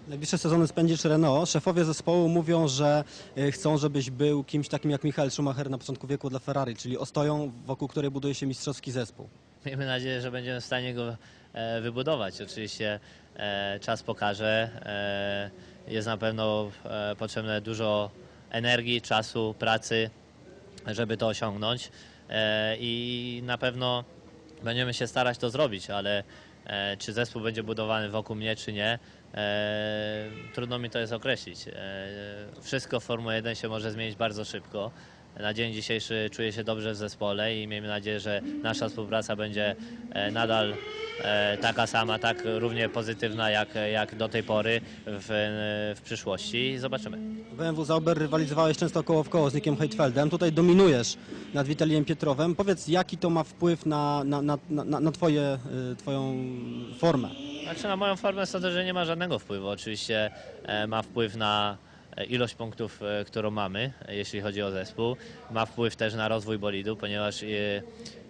Najbliższe sezony spędzisz Renault. Szefowie zespołu mówią, że chcą, żebyś był kimś takim jak Michael Schumacher na początku wieku dla Ferrari, czyli ostoją, wokół której buduje się mistrzowski zespół. Miejmy nadzieję, że będziemy w stanie go wybudować. Oczywiście czas pokaże. Jest na pewno potrzebne dużo energii, czasu, pracy, żeby to osiągnąć. I na pewno będziemy się starać to zrobić, ale czy zespół będzie budowany wokół mnie, czy nie, trudno mi to jest określić. Wszystko w Formule 1 się może zmienić bardzo szybko. Na dzień dzisiejszy czuję się dobrze w zespole i miejmy nadzieję, że nasza współpraca będzie nadal taka sama, tak równie pozytywna jak do tej pory w przyszłości. Zobaczymy. W BMW Sauber rywalizowałeś często koło w koło z Nickiem Heidfeldem. Tutaj dominujesz nad Vitalijem Pietrowem. Powiedz, jaki to ma wpływ na twoją formę? Znaczy na moją formę sądzę, że nie ma żadnego wpływu. Oczywiście ma wpływ na ilość punktów, którą mamy, jeśli chodzi o zespół. Ma wpływ też na rozwój bolidu, ponieważ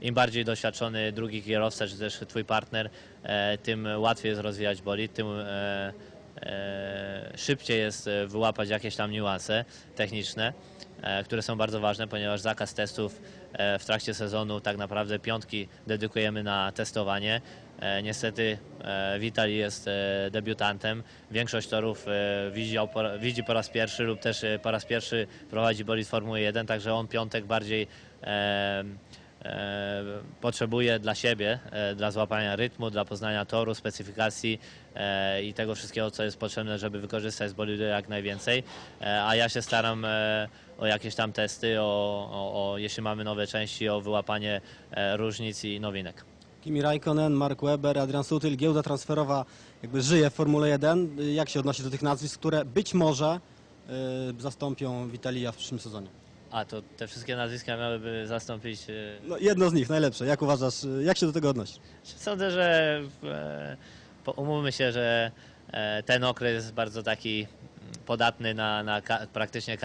im bardziej doświadczony drugi kierowca, czy też twój partner, tym łatwiej jest rozwijać bolid, tym szybciej jest wyłapać jakieś tam niuanse techniczne, które są bardzo ważne, ponieważ zakaz testów w trakcie sezonu tak naprawdę piątki dedykujemy na testowanie. Niestety Vitali jest debiutantem. Większość torów widzi po raz pierwszy lub też po raz pierwszy prowadzi bolid Formuły 1, także on piątek bardziej potrzebuje dla siebie, dla złapania rytmu, dla poznania toru, specyfikacji i tego wszystkiego, co jest potrzebne, żeby wykorzystać z bolidu jak najwięcej. A ja się staram o jakieś tam testy, jeśli mamy nowe części, o wyłapanie różnic i nowinek. Kimi Raikkonen, Mark Webber, Adrian Sutil, giełda transferowa jakby żyje w Formule 1. Jak się odnosisz do tych nazwisk, które być może zastąpią Vitalija w przyszłym sezonie? A to te wszystkie nazwiska miałyby zastąpić. No, jedno z nich, najlepsze. Jak uważasz, jak się do tego odnosisz? Sądzę, że umówmy się, że ten okres jest bardzo taki podatny na praktycznie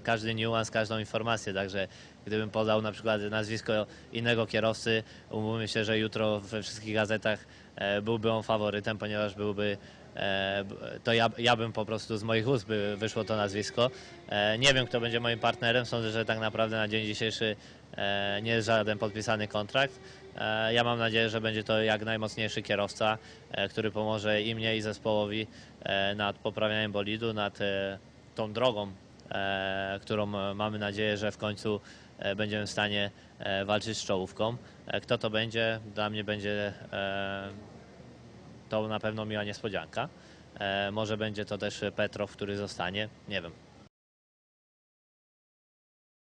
każdy niuans, każdą informację, także gdybym podał na przykład nazwisko innego kierowcy, umówmy się, że jutro we wszystkich gazetach byłby on faworytem, ponieważ to ja bym po prostu z moich ust by wyszło to nazwisko. Nie wiem, kto będzie moim partnerem, sądzę, że tak naprawdę na dzień dzisiejszy nie jest żaden podpisany kontrakt. Ja mam nadzieję, że będzie to jak najmocniejszy kierowca, który pomoże i mnie, i zespołowi nad poprawianiem bolidu, nad tą drogą, którą mamy nadzieję, że w końcu będziemy w stanie walczyć z czołówką. Kto to będzie? Dla mnie będzie to na pewno miła niespodzianka. Może będzie to też Petrow, który zostanie, nie wiem.